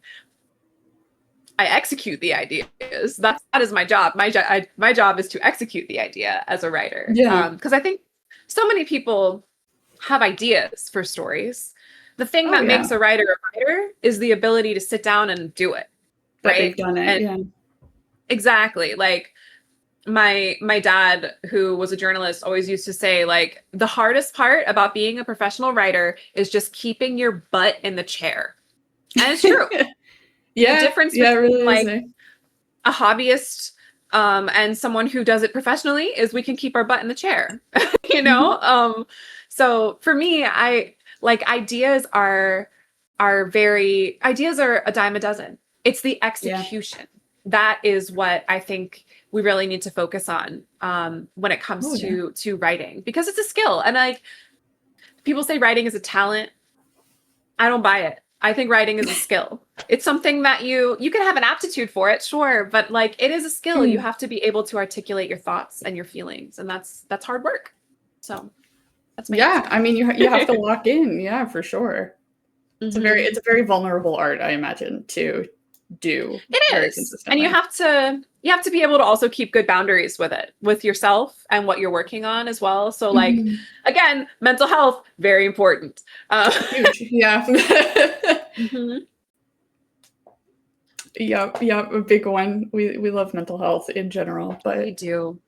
I execute the ideas. That is my job. My job is to execute the idea as a writer. Yeah. Because I think so many people have ideas for stories. The thing that makes a writer is the ability to sit down and do it. Right. They've done it. Yeah. Exactly. Like my dad, who was a journalist, always used to say, like, the hardest part about being a professional writer is just keeping your butt in the chair. And it's true. Yeah. The difference between really like is, a hobbyist and someone who does it professionally is we can keep our butt in the chair, you know? So for me, I like ideas are a dime a dozen. It's the execution. That is what I think we really need to focus on when it comes to writing, because it's a skill. And like people say writing is a talent. I don't buy it. I think writing is a skill. It's something that you can have an aptitude for it, sure, but like it is a skill. You have to be able to articulate your thoughts and your feelings, and that's hard work. So that's my answer. I mean, you have to lock in, for sure. It's a very vulnerable art, I imagine, to do. It is, and you have to be able to also keep good boundaries with it, with yourself and what you're working on as well. So like again, mental health, very important. Huge. Yeah. Yeah, a big one. We love mental health in general, but we do.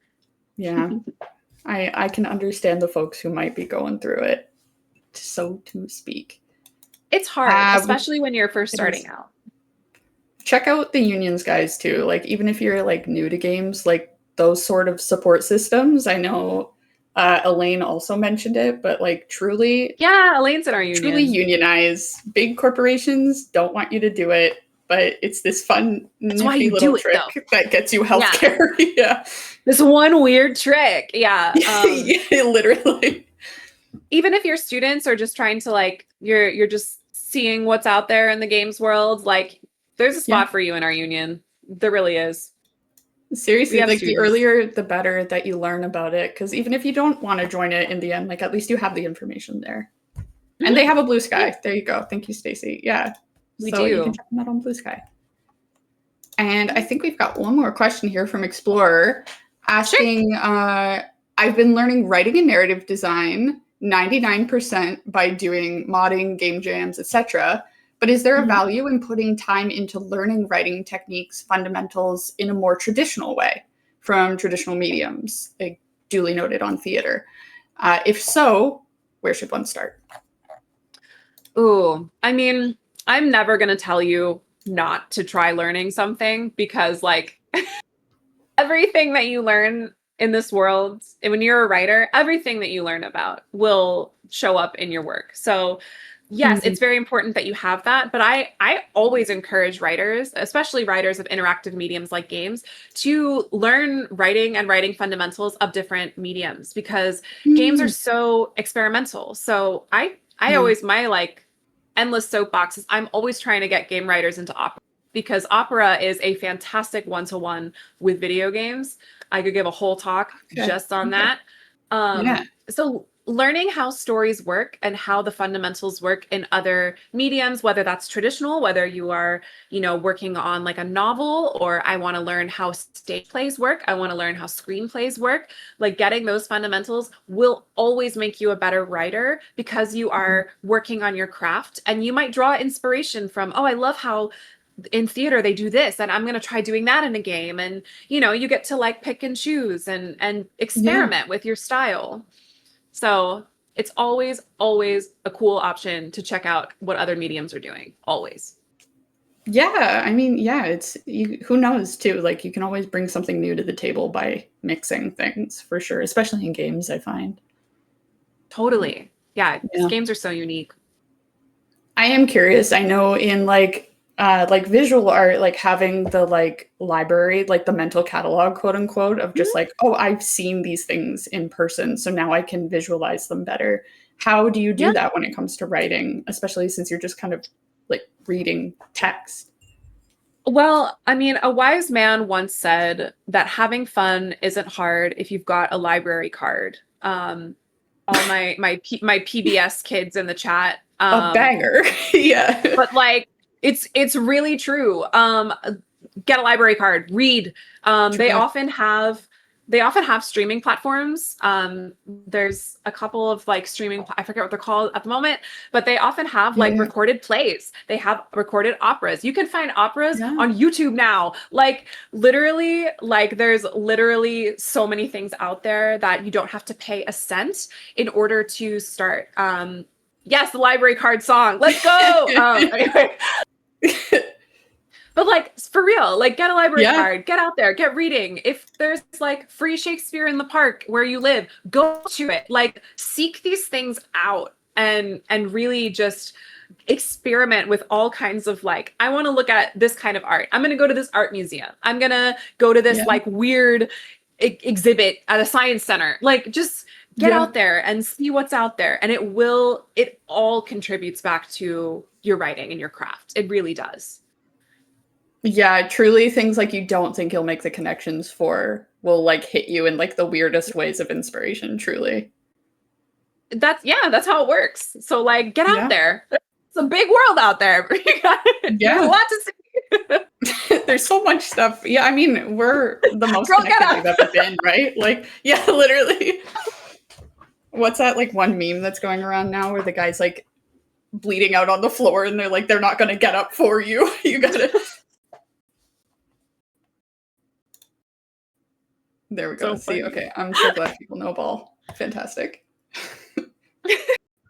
Yeah. I can understand the folks who might be going through it, so to speak. It's hard, especially when you're first starting out. Check out the unions, guys, too. Like, even if you're like new to games, like those sort of support systems. I know Elaine also mentioned it, but like truly, Elaine's in our union. Truly unionize. Big corporations don't want you to do it, but it's this fun, nifty little trick that gets you healthcare. Yeah. This one weird trick. Yeah. Literally. Even if your students are just trying to like, you're just seeing what's out there in the games world, like there's a spot for you in our union. There really is. Seriously, like the earlier, the better that you learn about it. Because even if you don't want to join it in the end, like at least you have the information there. And they have a Blue Sky. There you go. Thank you, Stacy. Yeah. We do. You can check them out on Blue Sky. And I think we've got one more question here from Explorer asking, I've been learning writing and narrative design 99% by doing modding, game jams, etc. But is there a value in putting time into learning writing techniques, fundamentals in a more traditional way from traditional mediums, like duly noted on theater? If so, where should one start? Ooh, I mean, I'm never going to tell you not to try learning something, because like everything that you learn in this world, and when you're a writer, everything that you learn about will show up in your work. So yes, it's very important that you have that. But I always encourage writers, especially writers of interactive mediums like games, to learn writing and writing fundamentals of different mediums, because games are so experimental. So I always, my like endless soapboxes, I'm always trying to get game writers into opera, because opera is a fantastic one-to-one with video games. I could give a whole talk just on that. So learning how stories work and how the fundamentals work in other mediums, whether that's traditional, whether you are, working on like a novel, or I want to learn how stage plays work, I want to learn how screenplays work, like getting those fundamentals will always make you a better writer, because you are working on your craft, and you might draw inspiration from, oh, I love how in theater they do this, and I'm going to try doing that in a game. And, you know, you get to like pick and choose and experiment with your style. So it's always a cool option to check out what other mediums are doing. Always. Yeah, I mean, yeah, who knows too, like you can always bring something new to the table by mixing things for sure, especially in games, I find. Totally. Yeah, games are so unique. I am curious. I know in like visual art, like having the like library, like the mental catalog, quote unquote, of just like, oh, I've seen these things in person, so now I can visualize them better. How do you do that when it comes to writing, especially since you're just kind of like reading text? Well, I mean, a wise man once said that having fun isn't hard if you've got a library card. All my PBS kids in the chat. A banger. Yeah. But like, it's really true. Get a library card, read. They often have streaming platforms. There's a couple of like streaming, I forget what they're called at the moment, but they often have like recorded plays. They have recorded operas. You can find operas on YouTube now. Like literally, like there's literally so many things out there that you don't have to pay a cent in order to start. Yes, the library card song. Let's go. Anyway. But like, for real, like get a library card, get out there, get reading. If there's like free Shakespeare in the park where you live, go to it. Like seek these things out and really just experiment with all kinds of like, I want to look at this kind of art. I'm going to go to this art museum. I'm going to go to this like weird exhibit at a science center. Like just get out there and see what's out there. And it all contributes back to your writing and your craft. It really does. Yeah, truly things like you don't think you'll make the connections for will like hit you in like the weirdest ways of inspiration, truly. That's how it works. So like get out there. It's a big world out there. There's a lot to see. There's so much stuff. Yeah, I mean, we're the most connected we've ever been, right? Like, yeah, literally. What's that like one meme that's going around now where the guy's like bleeding out on the floor and they're like, they're not gonna get up for you. You gotta There we go. So see, okay. I'm so glad people know ball. Fantastic.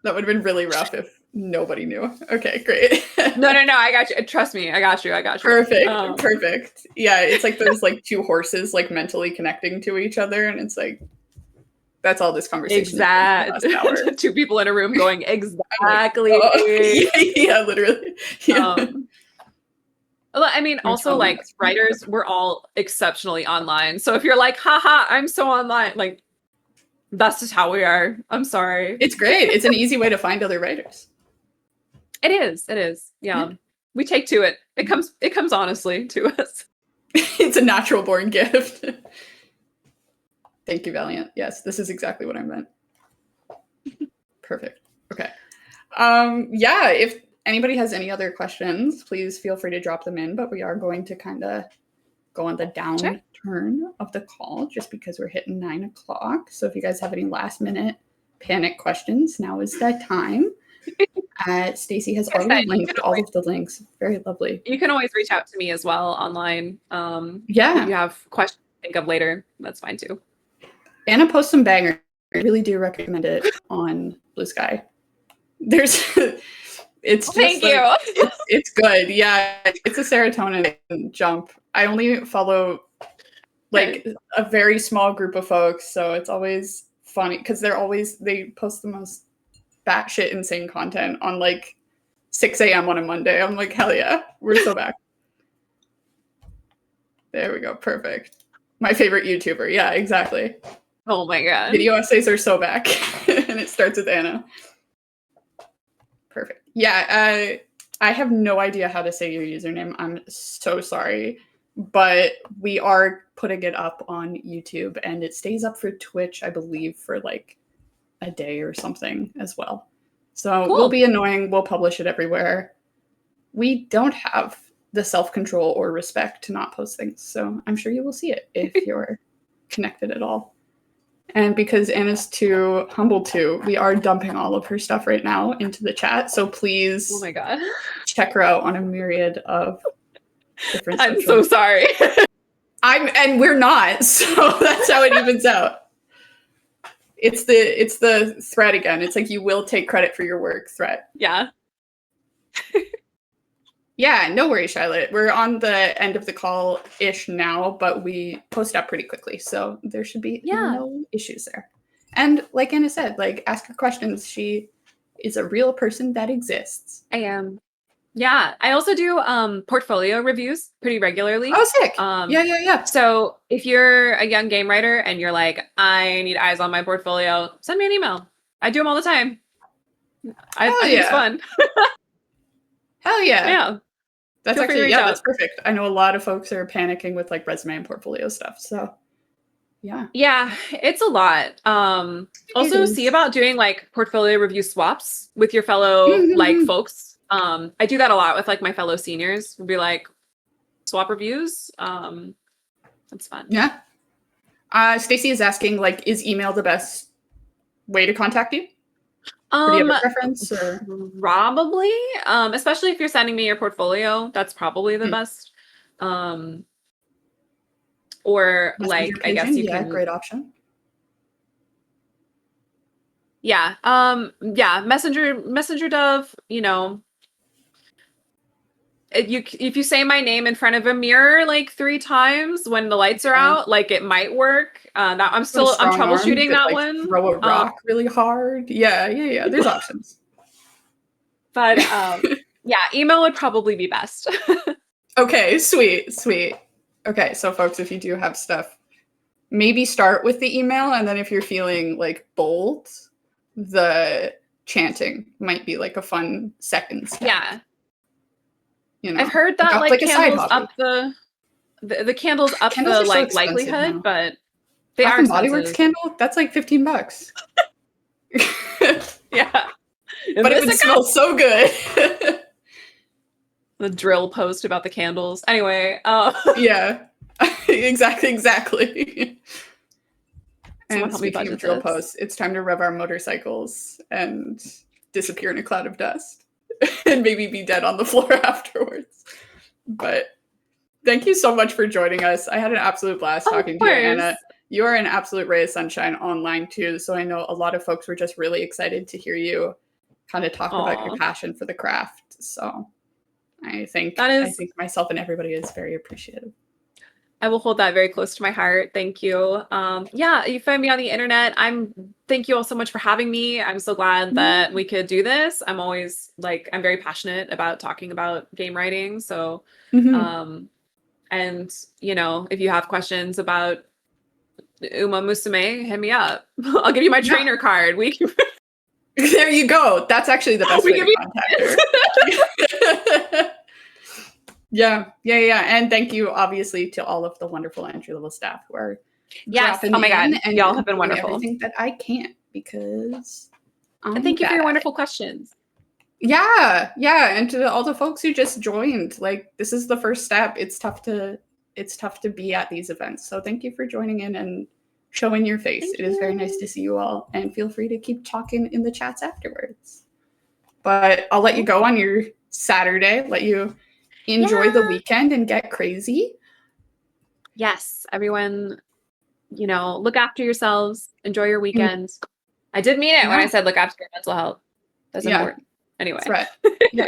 That would have been really rough if nobody knew. Okay, great. No, I got you. Trust me, I got you. Perfect. Yeah, it's like those like two horses like mentally connecting to each other, and it's like that's all this conversation is. Exactly. Two people in a room going exactly. Like, oh, yeah, literally. Yeah. I mean, also like writers, we're all exceptionally online. So if you're like, haha, I'm so online, like that's just how we are. I'm sorry. It's great. It's an easy way to find other writers. It is. Yeah. We take to it. It comes honestly to us. It's a natural born gift. Thank you, Valiant. Yes, this is exactly what I meant. Perfect. Okay. Yeah, if anybody has any other questions, please feel free to drop them in, but we are going to kind of go on the downturn of the call just because we're hitting 9 o'clock. So if you guys have any last minute panic questions, now is that time. Stacey has already linked all of the links. Very lovely. You can always reach out to me as well online. If you have questions to think of later, that's fine too. Anna posts some bangers. I really do recommend it on Blue Sky. There's... It's just thank you. It's good. Yeah, it's a serotonin jump. I only follow like a very small group of folks, so it's always funny because they post the most batshit insane content on like 6 a.m. on a Monday. I'm like, hell yeah, we're so back. There we go. Perfect. My favorite YouTuber. Yeah, exactly. Oh my god. Video essays are so back, and it starts with Anna. Perfect. Yeah, I have no idea how to say your username. I'm so sorry. But we are putting it up on YouTube, and it stays up for Twitch, I believe, for like a day or something as well. So We'll be annoying. We'll publish it everywhere. We don't have the self-control or respect to not post things. So I'm sure you will see it if you're connected at all. And because Anna's too humble to, we are dumping all of her stuff right now into the chat. So please oh my God. check her out on a myriad of different I'm social. so sorry. And we're not, so that's how it evens out. It's the threat again. It's like you will take credit for your work threat. Yeah. Yeah, no worries, Charlotte. We're on the end of the call-ish now, but we post up pretty quickly, so there should be no issues there. And like Anna said, like, ask her questions. She is a real person that exists. I am. Yeah. I also do portfolio reviews pretty regularly. Oh, sick. Yeah. So if you're a young game writer and you're like, I need eyes on my portfolio, send me an email. I do them all the time. I think it's fun. Hell yeah. Yeah. That's actually, that's perfect. I know a lot of folks are panicking with like resume and portfolio stuff. So yeah, it's a lot. Also see about doing like portfolio review swaps with your fellow like folks. I do that a lot with like my fellow seniors. We'll be like swap reviews. That's fun. Yeah. Stacy is asking, like, is email the best way to contact you? Or do you have a preference? Or? Probably, especially if you're sending me your portfolio, that's probably the best. Or like, I guess you can. Great option. Yeah. Messenger Dove, you know, if you say my name in front of a mirror like 3 times when the lights are out, like it might work. I'm troubleshooting that one. Throw a rock really hard. Yeah. There's options. But yeah, email would probably be best. Okay, sweet. Okay, so folks, if you do have stuff, maybe start with the email, and then if you're feeling like bold, the chanting might be like a fun second step. Yeah. You know, I've heard that like candles up the candles up candles the like so likelihood, now. but they Bath are and Body Works candle. That's like $15. Yeah, but it would smell so good. The drill post about the candles. Anyway, yeah, exactly. And speaking of drill posts, it's time to rev our motorcycles and disappear in a cloud of dust. And maybe be dead on the floor afterwards. But thank you so much for joining us. I had an absolute blast talking to you, Anna. You are an absolute ray of sunshine online too. So I know a lot of folks were just really excited to hear you kind of talk about your passion for the craft. So I think myself and everybody is very appreciative. I will hold that very close to my heart. Thank you. Yeah, you find me on the internet. Thank you all so much for having me. I'm so glad that we could do this. I'm always like, I'm very passionate about talking about game writing. So, and you know, if you have questions about 𝗚𝗎 hit me up. I'll give you my trainer card. There you go. That's actually the best way to contact her. Yeah. And thank you, obviously, to all of the wonderful entry-level staff who are oh my God, and y'all have been wonderful. Everything that I can't because and thank you for your wonderful questions. Yeah, and to all the folks who just joined, like this is the first step. It's tough to be at these events. So thank you for joining in and showing your face. It is very nice to see you all, and feel free to keep talking in the chats afterwards. But I'll let you go on your Saturday. Let you enjoy the weekend and get crazy. Yes, everyone, you know, look after yourselves. Enjoy your weekends. I did mean it when I said look after your mental health. That's important. Anyway. That's right. Yeah.